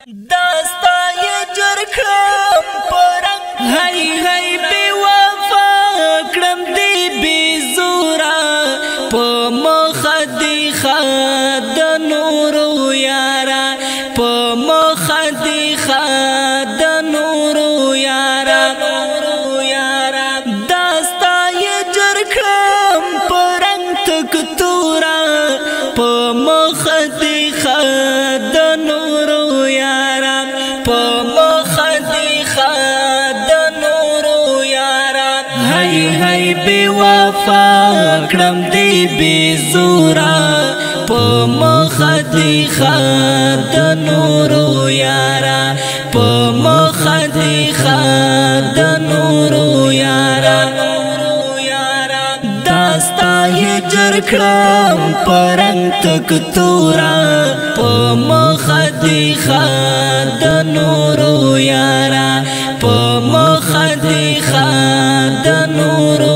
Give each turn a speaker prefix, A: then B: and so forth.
A: داستا یې جوړ کړم پرنګ هی هی بې وفا کړم دې بې زوره په مخه دې ښه د نورو یاره په مخه دې ښه د نورو یاره داستا یې جوړ کړم پرنګ تک توره په مخه دې ښه د نورو یاره په مخه دې ښه د نورو یاره هی هی بې وفا کړم دې بې زوره په مخه دې ښه د نورو یاره په مخه دې ښه د نورو یاره داستا یې جوړ کړم پرنګ تک توره په مخه دې ښه د نورو یاره په مخه دې ښه د نورو